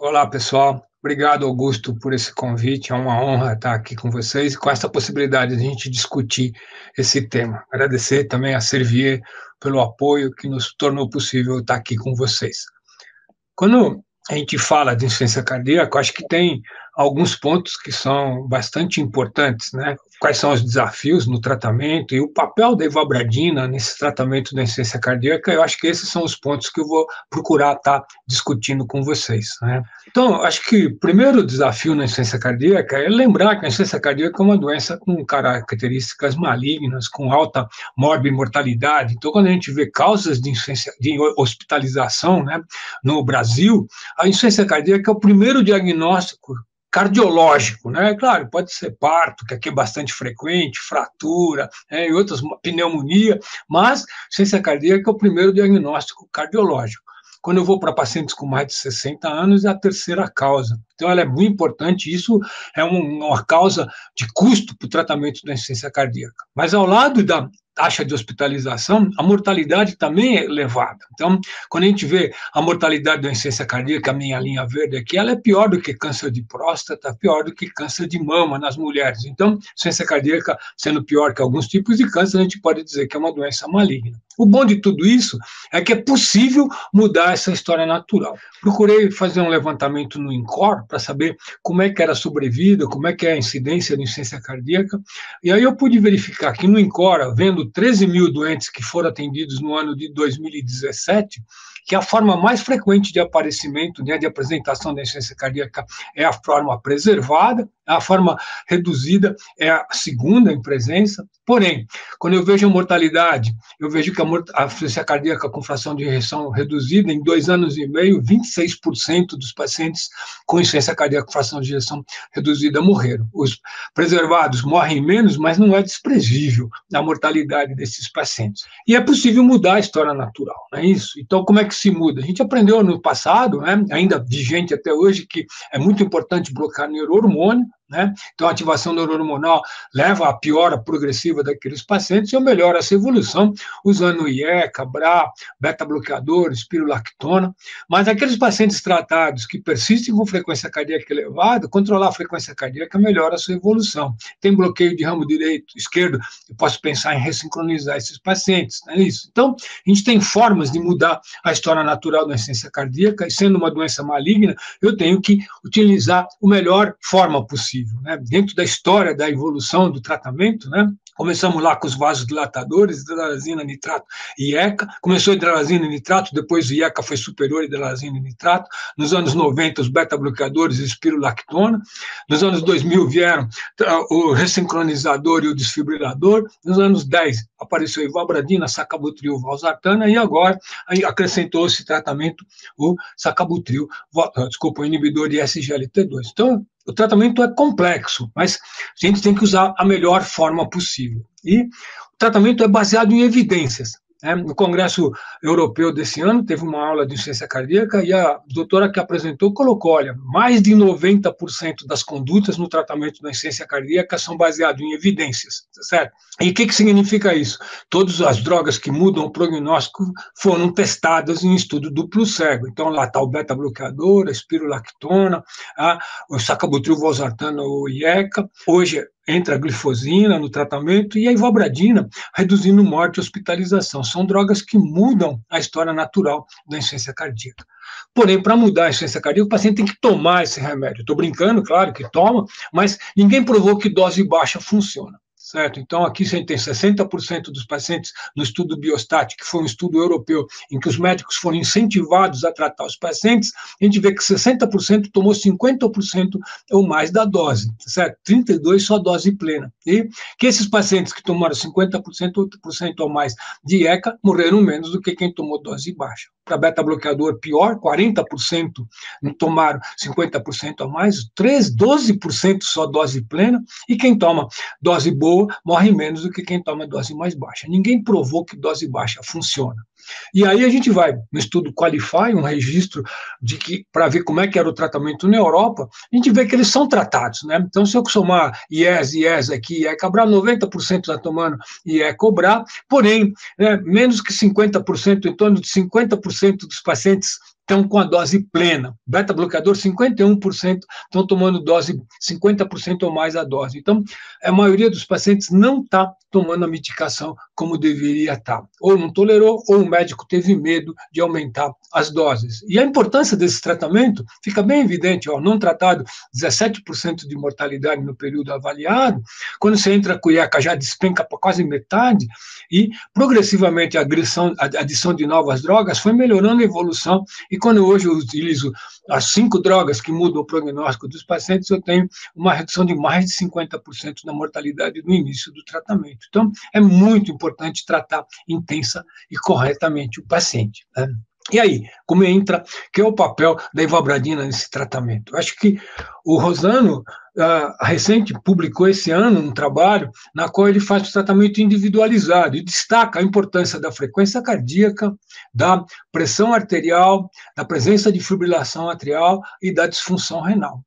Olá, pessoal. Obrigado, Augusto, por esse convite. É uma honra estar aqui com vocês e com essa possibilidade de a gente discutir esse tema. Agradecer também a Servier pelo apoio que nos tornou possível estar aqui com vocês. Quando a gente fala de insuficiência cardíaca, eu acho que tem alguns pontos que são bastante importantes, né? Quais são os desafios no tratamento e o papel da ivabradina nesse tratamento da insuficiência cardíaca? Eu acho que esses são os pontos que eu vou procurar estar discutindo com vocês, né? Então, acho que o primeiro desafio na insuficiência cardíaca é lembrar que a insuficiência cardíaca é uma doença com características malignas, com alta morbimortalidade. Então, quando a gente vê causas de hospitalização, né, no Brasil, a insuficiência cardíaca é o primeiro diagnóstico cardiológico, né? Claro, pode ser parto, que aqui é bastante frequente, fratura, e outras, pneumonia, mas insuficiência cardíaca é o primeiro diagnóstico cardiológico. Quando eu vou para pacientes com mais de 60 anos, é a terceira causa. Então, ela é muito importante, isso é uma causa de custo para o tratamento da insuficiência cardíaca. Mas, ao lado da taxa de hospitalização, a mortalidade também é elevada. Então, quando a gente vê a mortalidade da insuficiência cardíaca, a minha linha verde aqui, ela é pior do que câncer de próstata, pior do que câncer de mama nas mulheres. Então, insuficiência cardíaca sendo pior que alguns tipos de câncer, a gente pode dizer que é uma doença maligna. O bom de tudo isso é que é possível mudar essa história natural. Procurei fazer um levantamento no INCOR para saber como é que era a sobrevida, como é que é a incidência de insuficiência cardíaca, e aí eu pude verificar que no INCOR, vendo 13 mil doentes que foram atendidos no ano de 2017, que a forma mais frequente de aparecimento, né, de apresentação da insuficiência cardíaca é a forma preservada, a forma reduzida é a segunda em presença. Porém, quando eu vejo a mortalidade, eu vejo que a insuficiência cardíaca com fração de ejeção reduzida, em 2 anos e meio, 26% dos pacientes com insuficiência cardíaca com fração de ejeção reduzida morreram. Os preservados morrem menos, mas não é desprezível a mortalidade desses pacientes. E é possível mudar a história natural, não é isso? Então, como é que se muda? A gente aprendeu no passado, né, ainda vigente até hoje, que é muito importante bloquear neurohormônio, né? Então, a ativação neurohormonal leva à piora progressiva daqueles pacientes e eu melhoro essa evolução usando IECA, BRA, beta-bloqueador, espirulactona. Mas aqueles pacientes tratados que persistem com frequência cardíaca elevada, controlar a frequência cardíaca melhora a sua evolução. Tem bloqueio de ramo direito, esquerdo, eu posso pensar em ressincronizar esses pacientes, não é isso? Então, a gente tem formas de mudar a história natural da insuficiência cardíaca e sendo uma doença maligna, eu tenho que utilizar a melhor forma possível. Né? Dentro da história da evolução do tratamento, né? Começamos lá com os vasodilatadores, hidralazina, nitrato e IECA. Começou a hidralazina e nitrato, depois o IECA foi superior à hidralazina e nitrato. Nos anos 90, os beta-bloqueadores e espirulactona. Nos anos 2000 vieram o ressincronizador e o desfibrilador. Nos anos 10 apareceu a ivabradina, sacabutril, valsartana e agora acrescentou-se esse tratamento o sacabutril, o inibidor de SGLT2. Então, o tratamento é complexo, mas a gente tem que usar a melhor forma possível. E o tratamento é baseado em evidências. No Congresso Europeu desse ano, teve uma aula de insuficiência cardíaca e a doutora que apresentou colocou, olha, mais de 90% das condutas no tratamento da insuficiência cardíaca são baseadas em evidências, certo? E o que significa isso? Todas as drogas que mudam o prognóstico foram testadas em estudo duplo cego. Então, lá está o beta-bloqueador, a espirulactona, o sacabutril, valsartana ou IECA. Hoje entra a glifosina no tratamento e a ivabradina, reduzindo morte e hospitalização. São drogas que mudam a história natural da insuficiência cardíaca. Porém, para mudar a insuficiência cardíaca, o paciente tem que tomar esse remédio. Estou brincando, claro que toma, mas ninguém provou que dose baixa funciona. Certo? Então, aqui você tem 60% dos pacientes no estudo Biostat, que foi um estudo europeu, em que os médicos foram incentivados a tratar os pacientes, a gente vê que 60% tomou 50% ou mais da dose, certo? 32% só dose plena. E que esses pacientes que tomaram 50% ou mais de ECA morreram menos do que quem tomou dose baixa. Para beta-bloqueador, pior, 40% não tomaram 50% a mais, 12% só dose plena, e quem toma dose boa morre menos do que quem toma dose mais baixa. Ninguém provou que dose baixa funciona. E aí a gente vai no estudo Qualify, um registro de que para ver como é que era o tratamento na Europa, a gente vê que eles são tratados, né? Então, se eu somar IES aqui, IECA, BRA, 90% está tomando IECA, BRA, porém, menos que 50%, em torno de 50% dos pacientes estão com a dose plena. Beta-bloqueador, 51% estão tomando dose, 50% ou mais a dose. Então, a maioria dos pacientes não está tomando a medicação como deveria estar. Ou não tolerou, ou o médico teve medo de aumentar as doses. E a importância desse tratamento fica bem evidente, ó, não tratado, 17% de mortalidade no período avaliado, quando você entra com IECA já despenca para quase metade, e progressivamente a adição de novas drogas foi melhorando a evolução, e quando hoje eu utilizo as 5 drogas que mudam o prognóstico dos pacientes, eu tenho uma redução de mais de 50% da mortalidade no início do tratamento. Então, é muito importante tratar intensa e corretamente o paciente, né? E aí, como entra, que é o papel da ivabradina nesse tratamento? Eu acho que o Rosano, recente, publicou esse ano um trabalho na qual ele faz o tratamento individualizado e destaca a importância da frequência cardíaca, da pressão arterial, da presença de fibrilação atrial e da disfunção renal.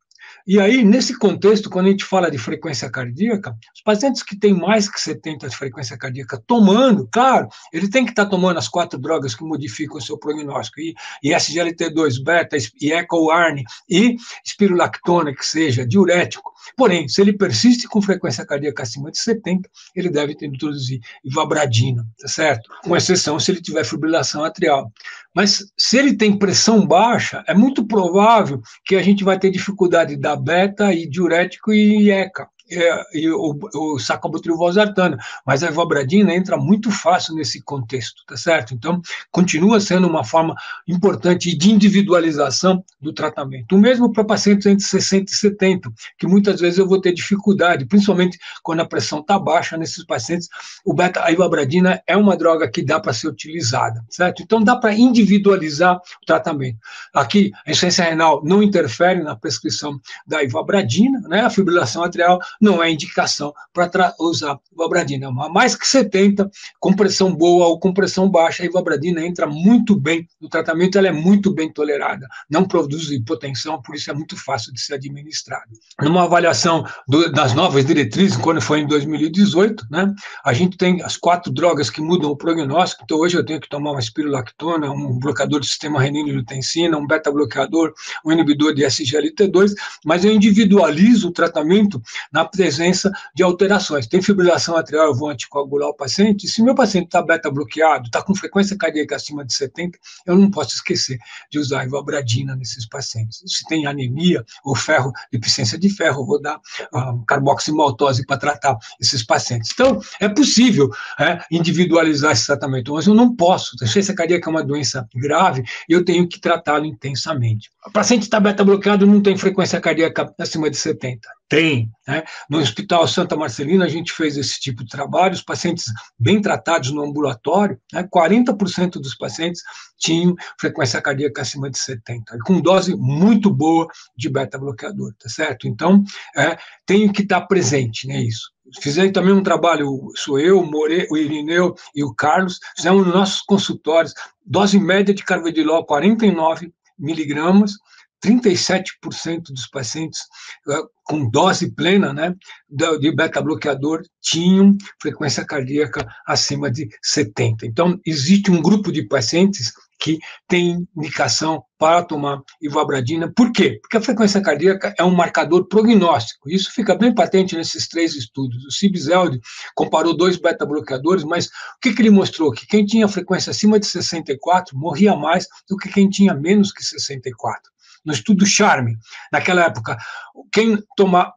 E aí, nesse contexto, quando a gente fala de frequência cardíaca, os pacientes que têm mais que 70 de frequência cardíaca tomando, claro, ele tem que estar tomando as 4 drogas que modificam o seu prognóstico, e SGLT2, beta, IECA ou ARNI, e espirulactona, que seja diurético. Porém, se ele persiste com frequência cardíaca acima de 70, ele deve introduzir ivabradina, tá certo? Com exceção se ele tiver fibrilação atrial. Mas se ele tem pressão baixa, é muito provável que a gente vai ter dificuldade da beta e diurético e IECA. E o sacubitril valsartana, mas a ivabradina entra muito fácil nesse contexto, tá certo? Então, continua sendo uma forma importante de individualização do tratamento. O mesmo para pacientes entre 60 e 70, que muitas vezes eu vou ter dificuldade, principalmente quando a pressão está baixa nesses pacientes, a ivabradina é uma droga que dá para ser utilizada, certo? Então, dá para individualizar o tratamento. Aqui, a insuficiência renal não interfere na prescrição da ivabradina, né? A fibrilação atrial não é indicação para usar ivabradina. Mais que 70, com pressão boa ou com pressão baixa, a ivabradina entra muito bem no tratamento, ela é muito bem tolerada, não produz hipotensão, por isso é muito fácil de ser administrado. Numa avaliação das novas diretrizes, quando foi em 2018, né, a gente tem as 4 drogas que mudam o prognóstico, então hoje eu tenho que tomar uma espirulactona, um bloqueador do sistema renina-angiotensina, um beta-bloqueador, um inibidor de SGLT2, mas eu individualizo o tratamento na presença de alterações. Tem fibrilação atrial, eu vou anticoagular o paciente, e se meu paciente está beta-bloqueado, está com frequência cardíaca acima de 70, eu não posso esquecer de usar a ivabradina nesses pacientes. Se tem anemia ou ferro, deficiência de ferro, eu vou dar carboximaltose para tratar esses pacientes. Então, é possível individualizar esse tratamento, mas eu não posso. A insuficiência cardíaca é uma doença grave e eu tenho que tratá-lo intensamente. O paciente está beta-bloqueado, não tem frequência cardíaca acima de 70. Tem, né? No Hospital Santa Marcelina, a gente fez esse tipo de trabalho, os pacientes bem tratados no ambulatório, né? 40% dos pacientes tinham frequência cardíaca acima de 70, com dose muito boa de beta-bloqueador, tá certo? Então, tenho que estar presente, né, isso. Fizemos também um trabalho, sou eu, o Irineu e o Carlos, fizemos nos nossos consultórios, dose média de carvedilol 49 miligramas, 37% dos pacientes com dose plena, né, de beta-bloqueador tinham frequência cardíaca acima de 70. Então, existe um grupo de pacientes que tem indicação para tomar ivabradina. Por quê? Porque a frequência cardíaca é um marcador prognóstico. Isso fica bem patente nesses 3 estudos. O Cibiselde comparou 2 beta-bloqueadores, mas o que ele mostrou? Que quem tinha frequência acima de 64 morria mais do que quem tinha menos que 64. No estudo Charme, naquela época,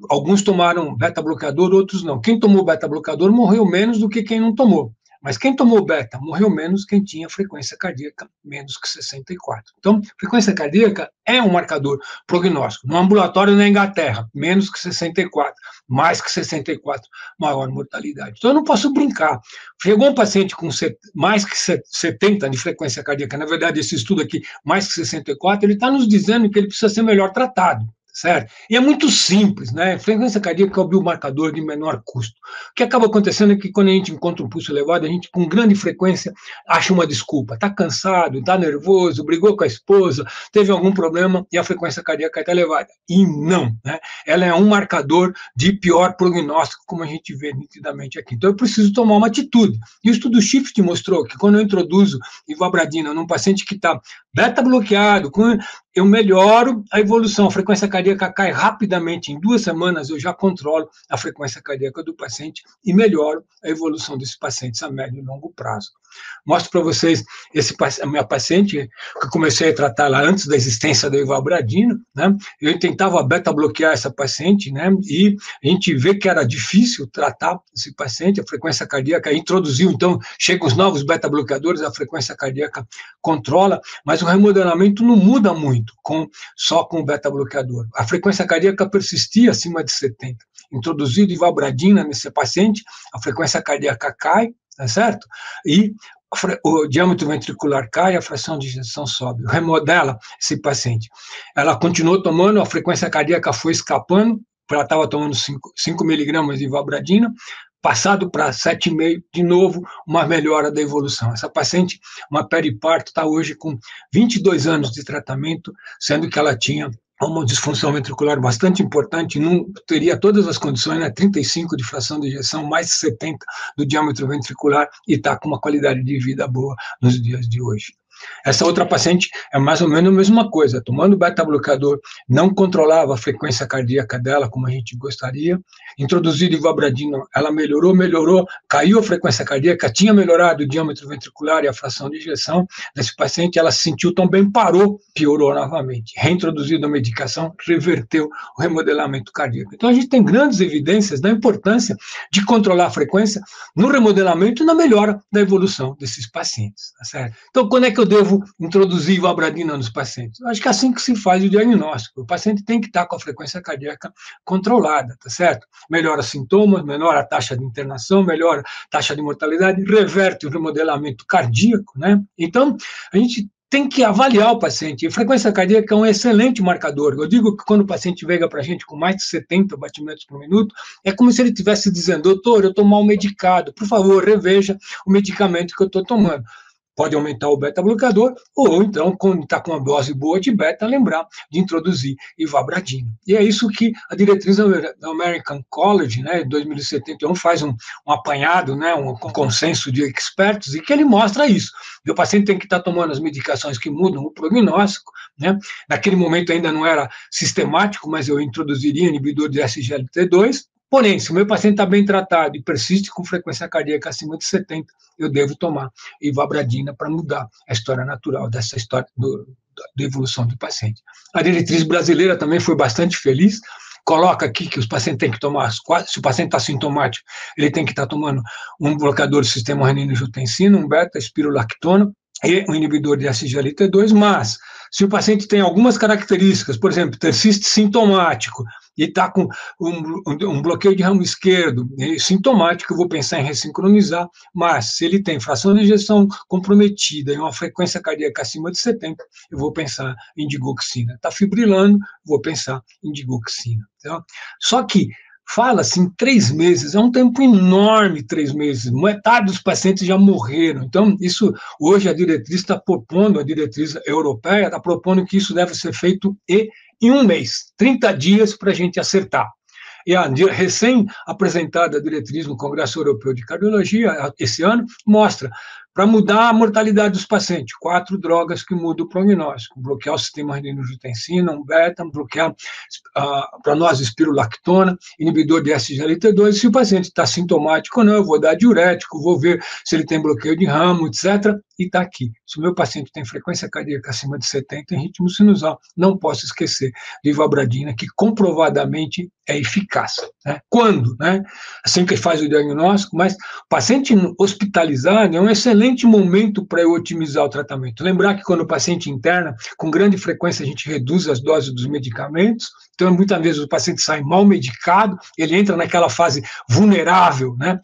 alguns tomaram beta-bloqueador, outros não. Quem tomou beta-bloqueador morreu menos do que quem não tomou. Mas quem tomou beta morreu menos quem tinha frequência cardíaca menos que 64. Então, frequência cardíaca é um marcador prognóstico. No ambulatório na Inglaterra, menos que 64. Mais que 64, maior mortalidade. Então, eu não posso brincar. Chegou um paciente com mais que 70 de frequência cardíaca, na verdade, esse estudo aqui, mais que 64, ele está nos dizendo que ele precisa ser melhor tratado. Certo? E é muito simples, né? Frequência cardíaca é o biomarcador de menor custo. O que acaba acontecendo é que quando a gente encontra um pulso elevado, a gente com grande frequência acha uma desculpa. Está cansado, está nervoso, brigou com a esposa, teve algum problema e a frequência cardíaca está elevada. E não, né? Ela é um marcador de pior prognóstico, como a gente vê nitidamente aqui. Então eu preciso tomar uma atitude. E o estudo SHIFT mostrou que quando eu introduzo ivabradina num paciente que está Beta bloqueado, eu melhoro a evolução, a frequência cardíaca cai rapidamente, em 2 semanas eu já controlo a frequência cardíaca do paciente e melhoro a evolução desses pacientes a médio e longo prazo. Mostro para vocês a minha paciente, que eu comecei a tratar lá antes da existência da ivabradina, né? Eu tentava beta-bloquear essa paciente, né? E a gente vê que era difícil tratar esse paciente, a frequência cardíaca introduziu, então, chegam os novos beta-bloqueadores, a frequência cardíaca controla, mas o remodelamento não muda muito só com o beta-bloqueador. A frequência cardíaca persistia acima de 70. Introduzido ivabradina nesse paciente, a frequência cardíaca cai, tá certo? E o diâmetro ventricular cai, a fração de ejeção sobe. Remodela esse paciente. Ela continuou tomando, a frequência cardíaca foi escapando, ela estava tomando 5 miligramas de ivabradina, passado para 7,5, de novo, uma melhora da evolução. Essa paciente, uma periparto, está hoje com 22 anos de tratamento, sendo que ela tinha uma disfunção ventricular bastante importante, não teria todas as condições, né, 35 de fração de ejeção, mais de 70 do diâmetro ventricular, e está com uma qualidade de vida boa nos dias de hoje. Essa outra paciente é mais ou menos a mesma coisa, tomando beta-bloqueador, não controlava a frequência cardíaca dela como a gente gostaria, introduzido ivabradina, ela melhorou, caiu a frequência cardíaca, tinha melhorado o diâmetro ventricular e a fração de ejeção desse paciente, ela se sentiu tão bem, parou, piorou novamente, reintroduzido a medicação, reverteu o remodelamento cardíaco. Então a gente tem grandes evidências da importância de controlar a frequência no remodelamento e na melhora da evolução desses pacientes, tá certo? Então, quando é que eu devo introduzir ivabradina nos pacientes? Acho que é assim que se faz o diagnóstico. O paciente tem que estar com a frequência cardíaca controlada, tá certo? Melhora sintomas, melhora a taxa de internação, melhora a taxa de mortalidade, reverte o remodelamento cardíaco, né? Então, a gente tem que avaliar o paciente. A frequência cardíaca é um excelente marcador. Eu digo que quando o paciente vem para a gente com mais de 70 batimentos por minuto, é como se ele estivesse dizendo: doutor, eu estou mal medicado, por favor, reveja o medicamento que eu estou tomando. Pode aumentar o beta-bloqueador, ou então, quando está com uma dose boa de beta, lembrar de introduzir ivabradina. E é isso que a diretriz da American College, né, 2071, faz um apanhado, né, um consenso de expertos, e que ele mostra isso. O paciente tem que estar tomando as medicações que mudam o prognóstico, né? Naquele momento ainda não era sistemático, mas eu introduziria inibidor de SGLT2. Porém, se o meu paciente está bem tratado e persiste com frequência cardíaca acima de 70, eu devo tomar ivabradina para mudar a história natural dessa história da evolução do paciente. A diretriz brasileira também foi bastante feliz, coloca aqui que os pacientes têm que tomar, se o paciente está sintomático, ele tem que estar tomando um bloqueador do sistema renina-angiotensina, um beta-espirulactona, e um inibidor de SGLT2, mas se o paciente tem algumas características, por exemplo, persiste sintomático e está com um bloqueio de ramo esquerdo, sintomático, eu vou pensar em ressincronizar, mas se ele tem fração de ejeção comprometida e uma frequência cardíaca acima de 70, eu vou pensar em digoxina. Está fibrilando, vou pensar em digoxina. Tá? Só que fala-se em 3 meses, é um tempo enorme, 3 meses, metade dos pacientes já morreram, então isso, hoje a diretriz está propondo, a diretriz europeia está propondo que isso deve ser feito em 1 mês, 30 dias para a gente acertar. E a recém-apresentada diretriz no Congresso Europeu de Cardiologia, esse ano, mostra, para mudar a mortalidade dos pacientes, 4 drogas que mudam o prognóstico: bloquear o sistema renina-angiotensina, um beta, bloquear a planose espirulactona, inibidor de SGLT2. Se o paciente está sintomático ou não, eu vou dar diurético, vou ver se ele tem bloqueio de ramo, etc. E está aqui. Se o meu paciente tem frequência cardíaca acima de 70 em ritmo sinusal, não posso esquecer de ivabradina, que comprovadamente é eficaz. Né? Quando? Né? Assim que faz o diagnóstico, mas o paciente hospitalizado é um excelente momento para eu otimizar o tratamento. Lembrar que quando o paciente interna, com grande frequência a gente reduz as doses dos medicamentos, então muitas vezes o paciente sai mal medicado, ele entra naquela fase vulnerável, né?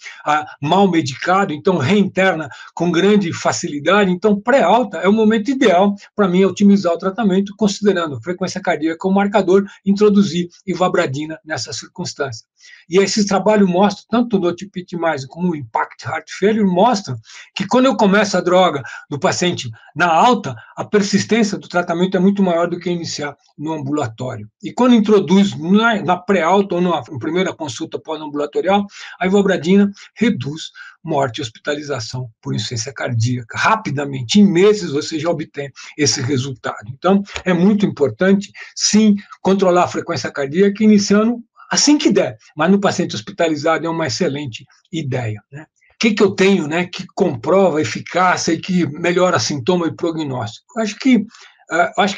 Mal medicado, então reinterna com grande facilidade, então pré-alta é o momento ideal para mim otimizar o tratamento, considerando frequência cardíaca como marcador, introduzir ivabradina nessa circunstância. E esse trabalho mostra, tanto do TPT+, como o Impact Heart Failure, mostram que quando quando eu começo a droga do paciente na alta, a persistência do tratamento é muito maior do que iniciar no ambulatório. E quando introduz na pré-alta ou na primeira consulta pós-ambulatorial, a ivabradina reduz morte e hospitalização por insuficiência cardíaca. Rapidamente, em meses, você já obtém esse resultado. Então, é muito importante, sim, controlar a frequência cardíaca, iniciando assim que der, mas no paciente hospitalizado é uma excelente ideia, né? O que eu tenho, né, que comprova a eficácia e que melhora sintoma e prognóstico? Acho que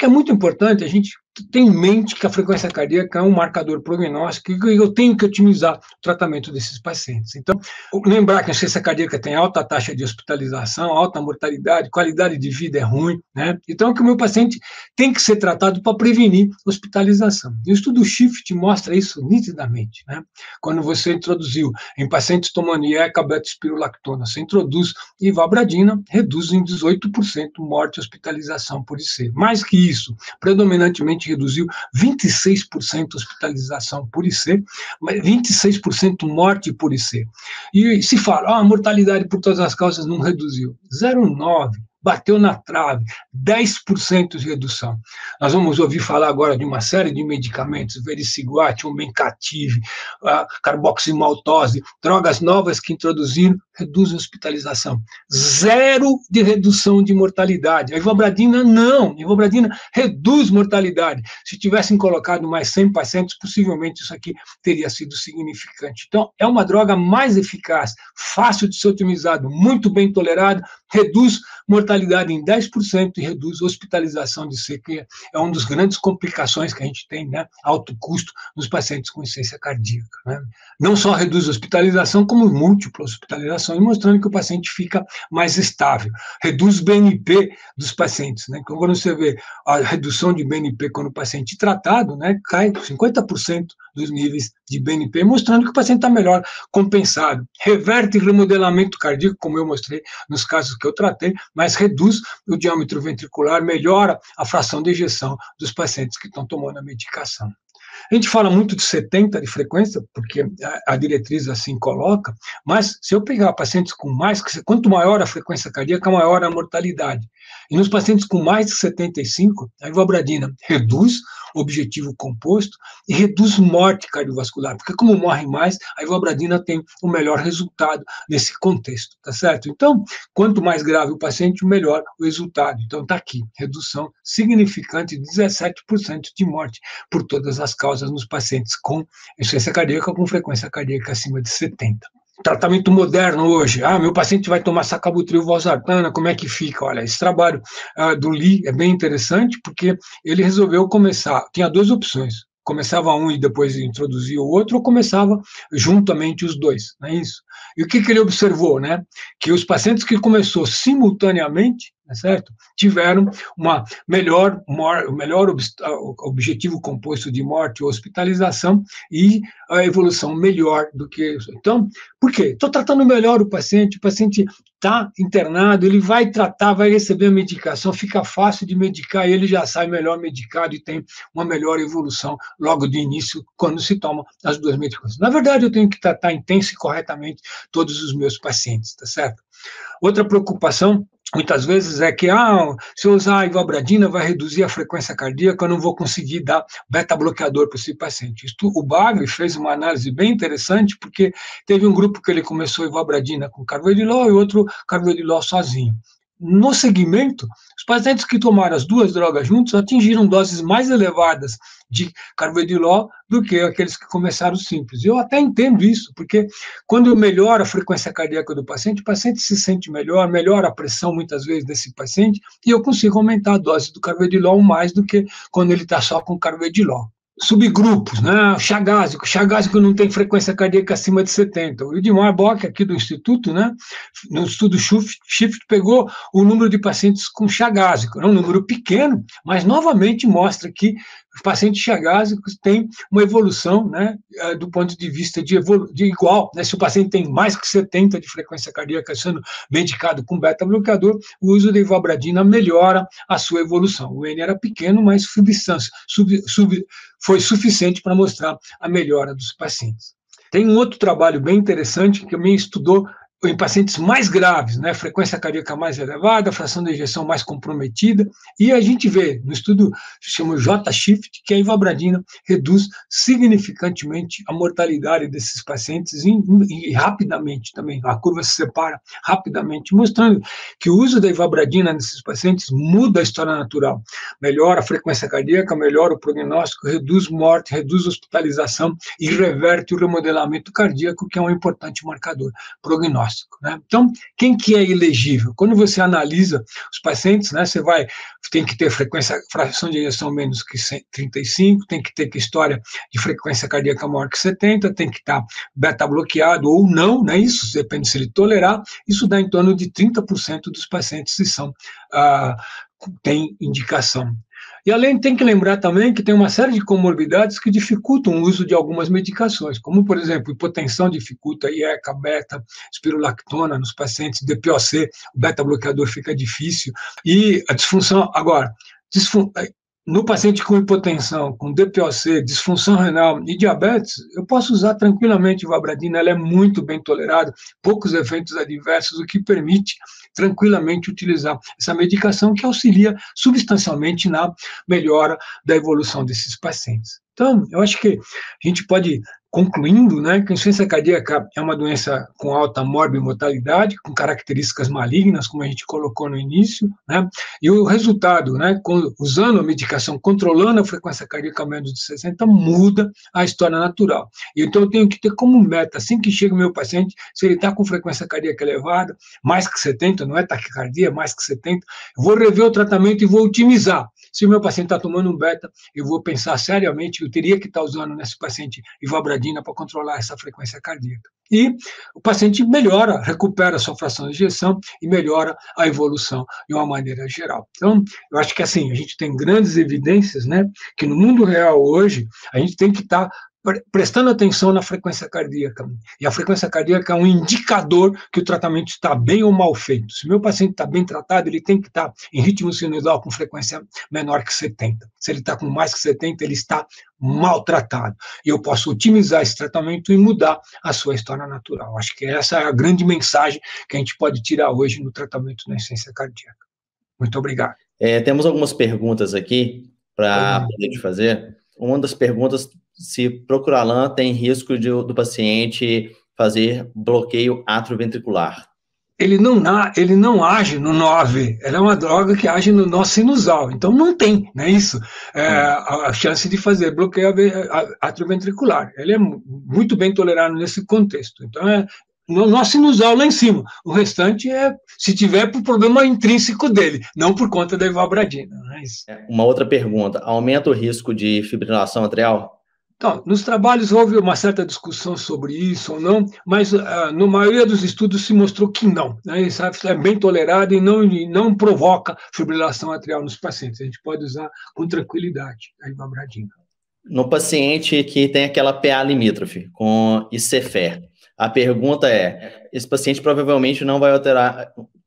é muito importante a gente ter em mente que a frequência cardíaca é um marcador prognóstico e eu tenho que otimizar o tratamento desses pacientes. Então, lembrar que a insuficiência cardíaca tem alta taxa de hospitalização, alta mortalidade, qualidade de vida é ruim, né? Então, que o meu paciente tem que ser tratado para prevenir hospitalização. E o estudo SHIFT mostra isso nitidamente, né? Quando você introduziu em pacientes tomando IECA, beta-espirulactona, você introduz ivabradina, reduz em 18% morte e hospitalização por IC. Mais que isso, predominantemente reduziu 26% hospitalização por IC, mas 26% morte por IC. E se fala, a mortalidade por todas as causas não reduziu. 0,9%. Bateu na trave, 10% de redução. Nós vamos ouvir falar agora de uma série de medicamentos, vericiguat, omencative, carboximaltose, drogas novas que introduziram, reduzem a hospitalização. 0 de redução de mortalidade. A ivabradina, não. A ivabradina reduz mortalidade. Se tivessem colocado mais 100 pacientes, possivelmente isso aqui teria sido significante. Então, é uma droga mais eficaz, fácil de ser otimizado, muito bem tolerado, reduz mortalidade em 10% e reduz hospitalização de IC, que é uma das grandes complicações que a gente tem, né? Alto custo nos pacientes com insuficiência cardíaca, né? Não só reduz a hospitalização, como múltipla hospitalização, mostrando que o paciente fica mais estável. Reduz o BNP dos pacientes, né? Então, quando você vê a redução de BNP quando o paciente tratado, né, cai 50% dos níveis de BNP, mostrando que o paciente está melhor compensado. Reverte remodelamento cardíaco, como eu mostrei nos casos que eu tratei, mas reduz o diâmetro ventricular, melhora a fração de ejeção dos pacientes que estão tomando a medicação. A gente fala muito de 70 de frequência, porque a diretriz assim coloca, mas se eu pegar pacientes com mais, quanto maior a frequência cardíaca, maior a mortalidade. E nos pacientes com mais de 75, a ivabradina reduz o objetivo composto e reduz morte cardiovascular, porque como morre mais, a ivabradina tem o melhor resultado nesse contexto, tá certo? Então, quanto mais grave o paciente, melhor o resultado. Então, está aqui, redução significante de 17% de morte por todas as causas nos pacientes com insuficiência cardíaca com frequência cardíaca acima de 70. Tratamento moderno hoje, meu paciente vai tomar sacubitril valsartana, como é que fica? Olha, esse trabalho do Lee é bem interessante, porque ele resolveu começar, tinha duas opções, começava um e depois introduzia o outro, ou começava juntamente os dois, não é isso? E o que ele observou, né? Que os pacientes que começou simultaneamente, certo? Tiveram uma melhor objetivo composto de morte ou hospitalização e a evolução melhor do que isso. Então, por quê? Estou tratando melhor o paciente está internado, ele vai tratar, vai receber a medicação, fica fácil de medicar, ele já sai melhor medicado e tem uma melhor evolução logo de início, quando se toma as duas medicações. Na verdade, eu tenho que tratar intenso e corretamente todos os meus pacientes, tá certo? Outra preocupação, muitas vezes, é que se eu usar a ivabradina vai reduzir a frequência cardíaca, eu não vou conseguir dar beta-bloqueador para esse paciente. O Bagre fez uma análise bem interessante, porque teve um grupo que ele começou a ivabradina com carvedilol e outro carvedilol sozinho. No segmento, os pacientes que tomaram as duas drogas juntos atingiram doses mais elevadas de carvedilol do que aqueles que começaram simples. Eu até entendo isso, porque quando melhora a frequência cardíaca do paciente, o paciente se sente melhor, melhora a pressão muitas vezes desse paciente, e eu consigo aumentar a dose do carvedilol mais do que quando ele está só com carvedilol. Subgrupos, né? Chagásico não tem frequência cardíaca acima de 70. O Edmar Bock, aqui do Instituto, né, no estudo SHIFT, pegou o número de pacientes com chagásico. É um número pequeno, mas novamente mostra que os pacientes chagásicos têm uma evolução, né, do ponto de vista de igual, né, se o paciente tem mais que 70 de frequência cardíaca sendo medicado com beta-bloqueador, o uso da ivabradina melhora a sua evolução. O N era pequeno, mas substância, foi suficiente para mostrar a melhora dos pacientes. Tem um outro trabalho bem interessante que também estudou em pacientes mais graves, né, frequência cardíaca mais elevada, fração de ejeção mais comprometida, e a gente vê no estudo que chama J-Shift que a ivabradina reduz significantemente a mortalidade desses pacientes e rapidamente também, a curva se separa rapidamente, mostrando que o uso da ivabradina nesses pacientes muda a história natural, melhora a frequência cardíaca, melhora o prognóstico, reduz morte, reduz hospitalização e reverte o remodelamento cardíaco, que é um importante marcador prognóstico. Né? Então, quem que é elegível? Quando você analisa os pacientes, né, tem que ter fração de ejeção menos que 35, tem que ter história de frequência cardíaca maior que 70, tem que estar beta bloqueado ou não, né, isso depende se ele tolerar, isso dá em torno de 30% dos pacientes que têm indicação. E além, tem que lembrar também que tem uma série de comorbidades que dificultam o uso de algumas medicações, como, por exemplo, hipotensão dificulta IECA, beta, espirulactona nos pacientes, DPOC, o beta-bloqueador fica difícil, e a disfunção, agora, no paciente com hipotensão, com DPOC, disfunção renal e diabetes, eu posso usar tranquilamente ivabradina, ela é muito bem tolerada, poucos efeitos adversos, o que permite tranquilamente utilizar essa medicação que auxilia substancialmente na melhora da evolução desses pacientes. Então, eu acho que a gente pode, concluindo, né, que a insuficiência cardíaca é uma doença com alta morbimortalidade, com características malignas, como a gente colocou no início, né, e o resultado, né, usando a medicação, controlando a frequência cardíaca menos de 60, muda a história natural. E então eu tenho que ter como meta, assim que chega o meu paciente, se ele está com frequência cardíaca elevada, mais que 70, não é taquicardia, mais que 70, eu vou rever o tratamento e vou otimizar. Se o meu paciente está tomando um beta, eu vou pensar seriamente, eu teria que estar usando nesse paciente ivabradina para controlar essa frequência cardíaca. E o paciente melhora, recupera a sua fração de ejeção e melhora a evolução de uma maneira geral. Então, eu acho que assim, a gente tem grandes evidências, né, que no mundo real hoje, a gente tem que estar prestando atenção na frequência cardíaca. E a frequência cardíaca é um indicador que o tratamento está bem ou mal feito. Se o meu paciente está bem tratado, ele tem que estar em ritmo sinusal com frequência menor que 70. Se ele está com mais que 70, ele está maltratado. E eu posso otimizar esse tratamento e mudar a sua história natural. Acho que essa é a grande mensagem que a gente pode tirar hoje no tratamento da insuficiência cardíaca. Muito obrigado. Temos algumas perguntas aqui para poder te fazer. Uma das perguntas, se Procuralan tem risco do paciente fazer bloqueio atrioventricular. Ele não age no NOAV, ela é uma droga que age no nó sinusal, então não tem, não é isso? A chance de fazer bloqueio atrioventricular. Ele é muito bem tolerado nesse contexto, então no nó sinusal lá em cima, o restante é, se tiver, por problema intrínseco dele, não por conta da ivabradina, não é isso? Uma outra pergunta, aumenta o risco de fibrilação atrial? Então, nos trabalhos houve uma certa discussão sobre isso ou não, mas na maioria dos estudos se mostrou que não. Né? Isso é bem tolerado e não provoca fibrilação atrial nos pacientes. A gente pode usar com tranquilidade a ivabradina. No paciente que tem aquela PA limítrofe com ICFER, a pergunta é, esse paciente provavelmente não vai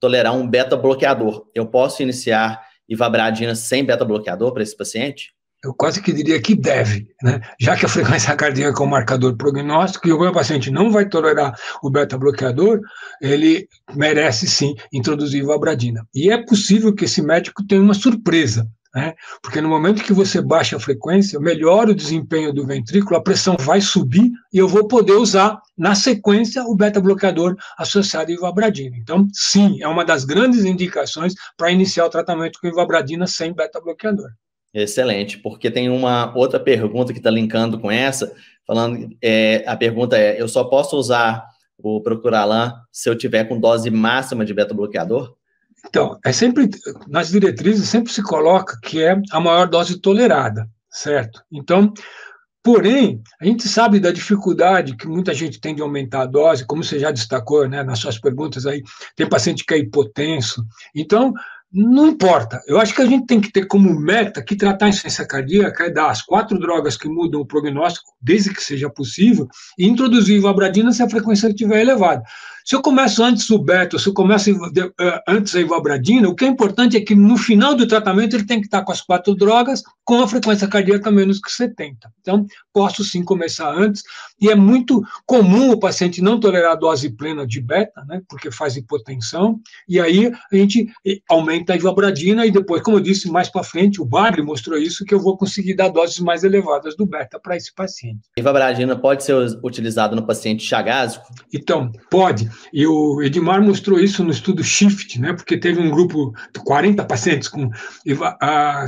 tolerar um beta-bloqueador. Eu posso iniciar ivabradina sem beta-bloqueador para esse paciente? Eu quase que diria que deve, né? Já que a frequência cardíaca é um marcador prognóstico e o meu paciente não vai tolerar o beta-bloqueador, ele merece sim introduzir ivabradina. E é possível que esse médico tenha uma surpresa, né? Porque no momento que você baixa a frequência, melhora o desempenho do ventrículo, a pressão vai subir e eu vou poder usar na sequência o beta-bloqueador associado à ivabradina. Então, sim, é uma das grandes indicações para iniciar o tratamento com ivabradina sem beta-bloqueador. Excelente, porque tem uma outra pergunta que está linkando com essa, falando, a pergunta é, eu só posso usar o Procuralan se eu tiver com dose máxima de beta-bloqueador? Então, nas diretrizes sempre se coloca que é a maior dose tolerada, certo? Então, porém, a gente sabe da dificuldade que muita gente tem de aumentar a dose, como você já destacou, né, nas suas perguntas aí, tem paciente que é hipotenso, então, Não importa. Eu acho que a gente tem que ter como meta que tratar a insuficiência cardíaca é dar as 4 drogas que mudam o prognóstico, desde que seja possível, e introduzir ivabradina se a frequência estiver elevada. Se eu começo antes o beta, se eu começo antes a ivabradina, o que é importante é que no final do tratamento ele tem que estar com as 4 drogas, com a frequência cardíaca menos que 70. Então, posso sim começar antes, e é muito comum o paciente não tolerar a dose plena de beta, né, porque faz hipotensão, e aí a gente aumenta a ivabradina, e depois, como eu disse, mais para frente, o Barry mostrou isso, que eu vou conseguir dar doses mais elevadas do beta para esse paciente. A ivabradina pode ser utilizada no paciente chagásico? Então, pode. E o Edmar mostrou isso no estudo SHIFT, né, porque teve um grupo de 40 pacientes com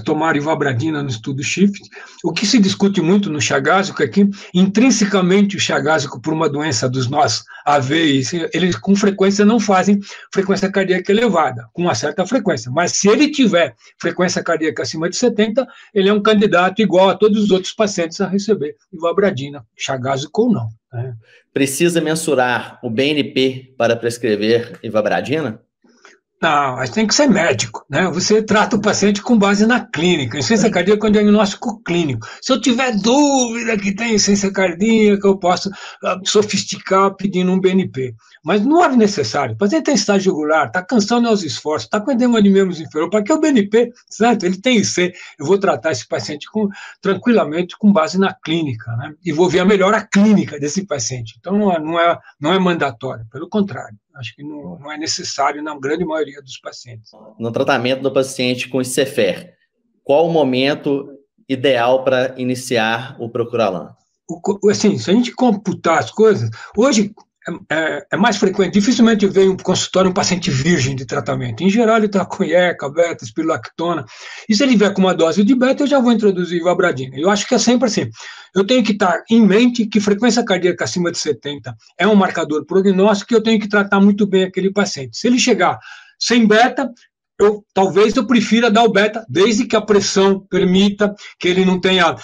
tomar ivabradina no estudo SHIFT. O que se discute muito no chagásico é que, intrinsecamente, o chagásico, por uma doença dos nós AV, eles com frequência não fazem frequência cardíaca elevada, com uma certa frequência. Mas se ele tiver frequência cardíaca acima de 70, ele é um candidato igual a todos os outros pacientes a receber ivabradina, chagásico ou não. Precisa mensurar o BNP para prescrever ivabradina? Não, mas tem que ser médico, né? Você trata o paciente com base na clínica. Insuficiência cardíaca é um diagnóstico clínico. Se eu tiver dúvida que tem insuficiência cardíaca, eu posso sofisticar pedindo um BNP. Mas não é necessário. O paciente tem estágio jugular, está cansando aos esforços, está com edema de membros inferior. Para que o BNP, certo? Ele tem IC. Eu vou tratar esse paciente tranquilamente com base na clínica, né? E vou ver a melhor a clínica desse paciente. Então não é mandatório, pelo contrário. Acho que não é necessário na grande maioria dos pacientes. No tratamento do paciente com ICFR, qual o momento ideal para iniciar o Procuralan? Assim, se a gente computar as coisas, hoje é mais frequente, dificilmente vem um consultório um paciente virgem de tratamento. Em geral, ele está com IECA, beta, espirulactona. E se ele vier com uma dose de beta, eu já vou introduzir ivabradina. Eu acho que é sempre assim. Eu tenho que estar em mente que frequência cardíaca acima de 70 é um marcador prognóstico e eu tenho que tratar muito bem aquele paciente. Se ele chegar sem beta, talvez eu prefira dar o beta, desde que a pressão permita, que ele não tenha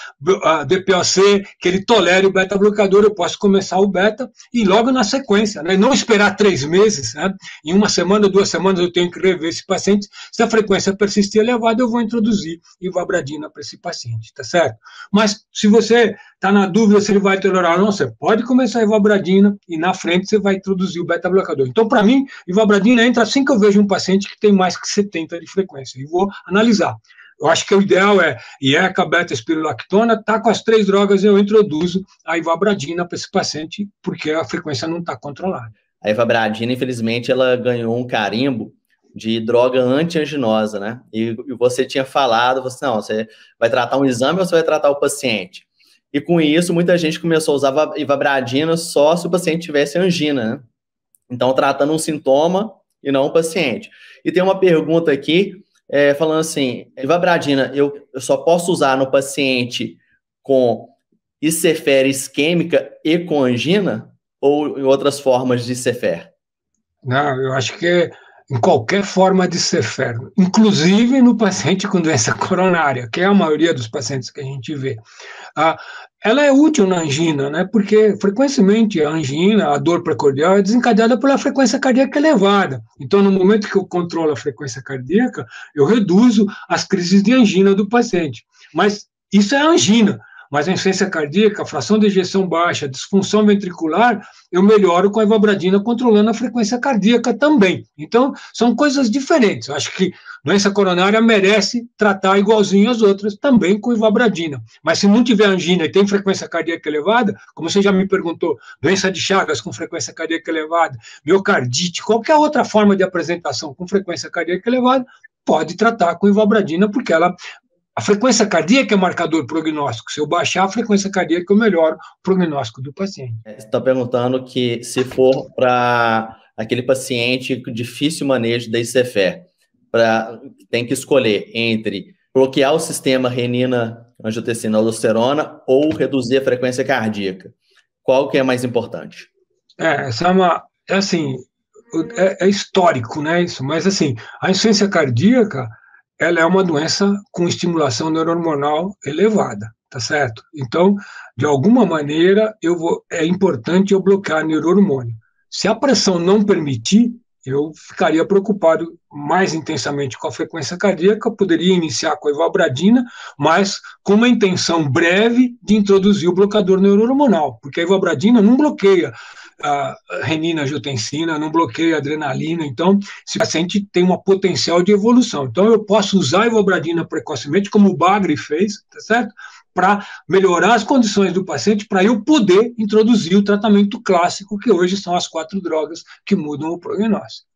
DPOC, que ele tolere o beta-bloqueador, eu posso começar o beta e logo na sequência, né? Não esperar 3 meses, né? Em 1 semana, 2 semanas eu tenho que rever esse paciente, se a frequência persistir elevada, eu vou introduzir ivabradina para esse paciente, tá certo? Mas se você está na dúvida se ele vai tolerar ou não, você pode começar a ivabradina e na frente você vai introduzir o beta-bloqueador. Então, para mim, ivabradina entra assim que eu vejo um paciente que tem mais que 70 de frequência, e vou analisar. Eu acho que o ideal é IECA, beta, espirulactona, tá com as 3 drogas, eu introduzo a ivabradina para esse paciente, porque a frequência não está controlada. A ivabradina, infelizmente, ela ganhou um carimbo de droga antianginosa, né? E você tinha falado, você vai tratar um exame ou você vai tratar o paciente? E com isso, muita gente começou a usar ivabradina só se o paciente tivesse angina, né? Então, tratando um sintoma e não o paciente. E tem uma pergunta aqui, falando assim, ivabradina, eu só posso usar no paciente com ICFR isquêmica e com angina? Ou em outras formas de ICFR? Não, eu acho que em qualquer forma de ICFR, inclusive no paciente com doença coronária, que é a maioria dos pacientes que a gente vê. Ela é útil na angina, né? Porque frequentemente a angina, a dor precordial, é desencadeada pela frequência cardíaca elevada. Então, no momento que eu controlo a frequência cardíaca, eu reduzo as crises de angina do paciente. Mas isso é angina. Mas a insuficiência cardíaca, a fração de ejeção baixa, disfunção ventricular, eu melhoro com a ivabradina controlando a frequência cardíaca também. Então, são coisas diferentes. Eu acho que doença coronária merece tratar igualzinho às outras, também com ivabradina. Mas se não tiver angina e tem frequência cardíaca elevada, como você já me perguntou, doença de Chagas com frequência cardíaca elevada, miocardite, qualquer outra forma de apresentação com frequência cardíaca elevada, pode tratar com ivabradina, porque a frequência cardíaca é marcador prognóstico. Se eu baixar a frequência cardíaca, eu melhoro o prognóstico do paciente. Você está perguntando que se for para aquele paciente com difícil manejo da ICFR, tem que escolher entre bloquear o sistema renina-angiotensina-aldosterona ou reduzir a frequência cardíaca. Qual que é mais importante? Essa é histórico, né, isso? Mas, assim, a insuficiência cardíaca, ela é uma doença com estimulação neurohormonal elevada, tá certo? Então, de alguma maneira, é importante eu bloquear neurohormônio. Se a pressão não permitir, eu ficaria preocupado mais intensamente com a frequência cardíaca, poderia iniciar com a ivabradina, mas com uma intenção breve de introduzir o bloqueador neurohormonal, porque a ivabradina não bloqueia a renina, angiotensina, não bloqueia a adrenalina, então esse paciente tem uma potencial de evolução. Então eu posso usar a ivabradina precocemente, como o Bagre fez, tá certo? Para melhorar as condições do paciente, para eu poder introduzir o tratamento clássico, que hoje são as 4 drogas que mudam o prognóstico.